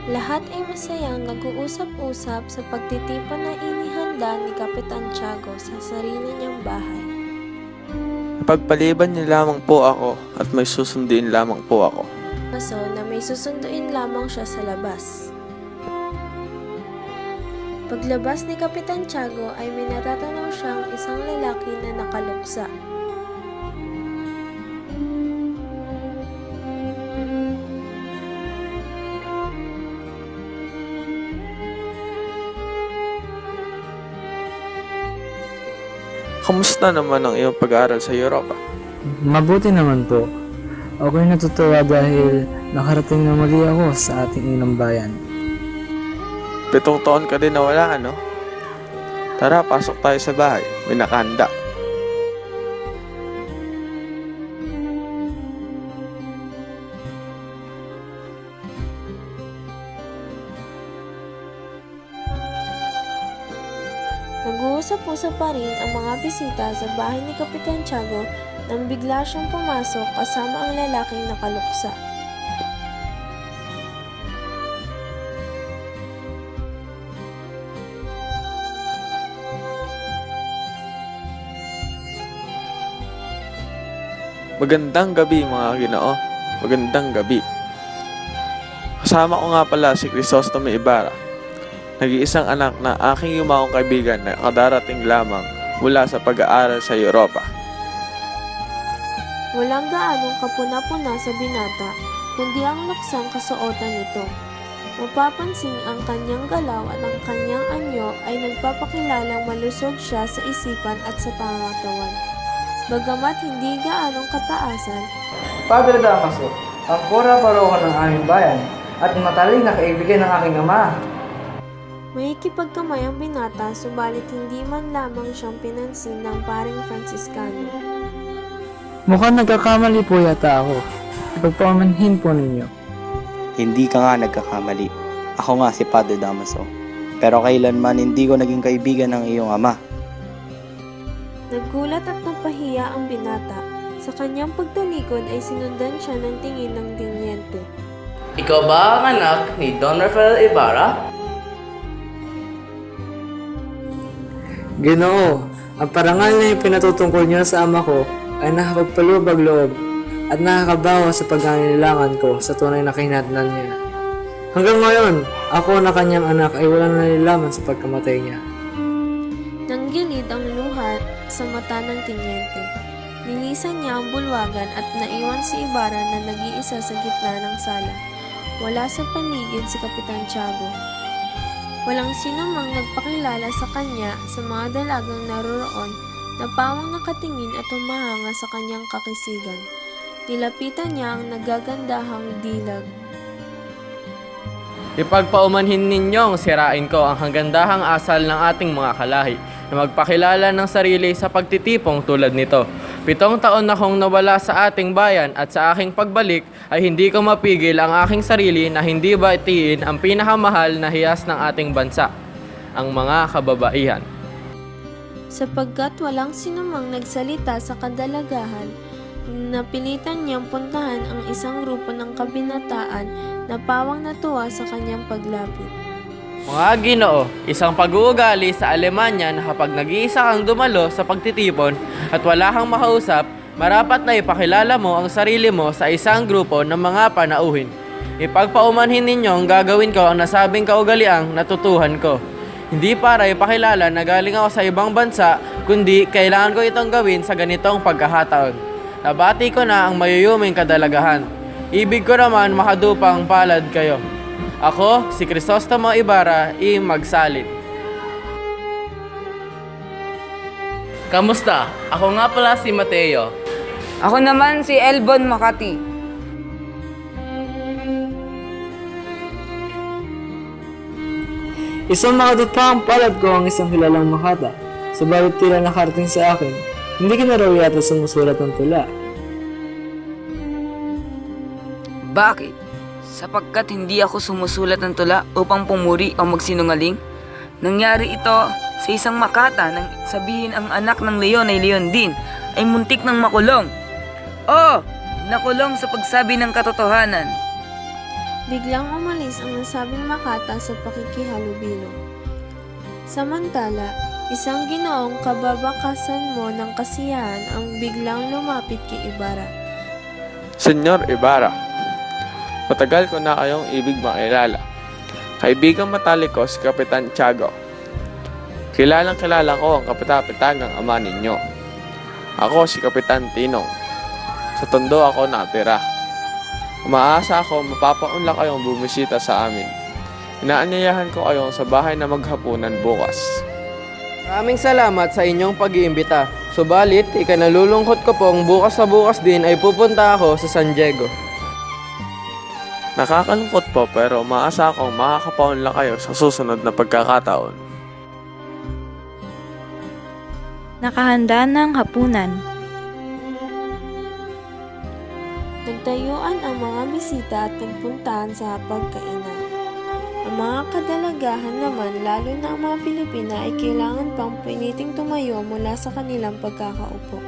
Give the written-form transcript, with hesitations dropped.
Lahat ay masayang nag-uusap-usap sa pagtitipon na inihanda ni Kapitan Tiago sa sarili niyang bahay. Pagpaliban niyo lamang po ako at may susunduin lamang po ako. Kaso na may susunduin lamang siya sa labas. Paglabas ni Kapitan Tiago ay may natatanaw siyang isang lalaki na nakaluksa. Kamusta naman ang iyong pag-aaral sa Europa? Mabuti naman po. Ako'y natutuwa dahil nakarating na muli ako sa ating inang bayan. 7 taon ka din nawala, ano? Tara, pasok tayo sa bahay. May nakahanda. Nag-uusap-usap pa rin ang mga bisita sa bahay ni Kapitan Tiago nang bigla siyang pumasok kasama ang lalaking nakaluksa. Magandang gabi mga ginoo. Magandang gabi. Kasama ko nga pala si Crisostomo Ibarra, nag-iisang anak na aking yumaong kaibigan na kadarating lamang mula sa pag-aaral sa Europa. Walang gaanong kapuna-puna sa binata, kundi ang luksang kasuotan nito. Mapapansin ang kanyang galaw at ang kanyang anyo ay nagpapakilalang malusog siya sa isipan at sa pangangatawan. Bagamat hindi gaanong kataasan, Padre Damaso, ang pura paroho ng aming bayan at mataling na kaibigan ng aking ama. may kipagkamay ang binata subalit hindi man lamang siyang pinansin ng paring Franciscano. Mukhang nagkakamali po yata ako. Ipagpamanhin po ninyo. Hindi ka nga nagkakamali. Ako nga si Padre Damaso. Pero kailanman hindi ko naging kaibigan ng iyong ama. Naggulat at napahiya ang binata. Sa kanyang pagtalikod ay sinundan siya ng tingin ng dinyente. Ikaw ba ang anak ni Don Rafael Ibarra? Ginoo, ang parangal na yung pinatutungkol niyo sa ama ko ay nakapagpalubag loob at nakakabawa sa pag-anilangan ko sa tunay na kahinatnan niya. Hanggang ngayon, ako na kanyang anak ay walang nalalaman sa pagkamatay niya. Nanggilid ang luha sa mata ng tinyente. Nilisan niya ang bulwagan at naiwan si Ibarra na nag-iisa sa gitna ng sala. Wala sa paligid si Kapitan Tiago. Walang sino mang nagpakilala sa kanya sa mga dalagang naroroon na pawang nakatingin at humahanga sa kanyang kakisigan. Nilapitan niya ang nagagandahang dilag. Ipagpaumanhin ninyong sirain ko ang hangandahang asal ng ating mga kalahi na magpakilala ng sarili sa pagtitipong tulad nito. 7 taon na akong nawala sa ating bayan at sa aking pagbalik ay hindi ko mapigil ang aking sarili na hindi batiin ang pinakamahal na hiyas ng ating bansa, ang mga kababaihan. Sapagkat walang sinumang nagsalita sa kadalagahan, napilitan niyang puntahan ang isang grupo ng kabinataan na pawang natuwa sa kanyang paglapit. Mga Ginoo, isang pag-uugali sa Alemanya na kapag nag-iisa kang dumalo sa pagtitipon at wala kang makausap, marapat na ipakilala mo ang sarili mo sa isang grupo ng mga panauhin. Ipagpaumanhin ninyo ang gagawin ko ang nasabing kaugaliang natutuhan ko. Hindi para ipakilala na galing ako sa ibang bansa, kundi kailangan ko itong gawin sa ganitong pagkakataon. Nabati ko na ang mayuyuming kadalagahan. Ibig ko naman makadupang palad kayo. Ako, si Crisostomo Ibarra, magsalit. Kamusta? Ako nga pala si Mateo. Ako naman si Elbon Makati. Isang makatutupang palad ko ang isang kilalang Makata. Subalit tila nakarating sa akin, hindi ka na raw yata sumusulat ng tula. Bakit? Sapagkat hindi ako sumusulat ng tula upang pumuri o magsinungaling. Nangyari ito sa isang Makata nang sabihin ang anak ng leon ay leon din ay muntik ng makulong. Nakulong sa pagsabi ng katotohanan. Biglang umalis ang nasabing makata sa pakikihalubilo. Samantala, isang ginoong kababakasan mo ng kasiyahan ang biglang lumapit kay Ibarra. Senyor Ibarra, matagal ko na kayong ibig makilala. Kaibigang matalik ko si Kapitan Tiago. Kilalang kilala ko ang kapitapitagang ama ninyo. Ako si Kapitan Tinong. Sa Tondo ako natira. Umaasa ako mapapaunla kayong bumisita sa amin. Inaanyayahan ko kayong sa bahay na maghapunan bukas. Maraming salamat sa inyong pag-iimbita. Subalit, ikanalulungkot ko pong bukas na bukas din ay pupunta ako sa San Diego. Nakakalungkot po pero umaasa akong makakapaunla kayo sa susunod na pagkakataon. Nakahanda ng hapunan. Nagtayuan ang mga bisita at nagpuntahan sa pagkainan. Ang mga kadalagahan naman, lalo na ang mga Pilipina, ay kailangan pang piniting tumayo mula sa kanilang pagkakaupo.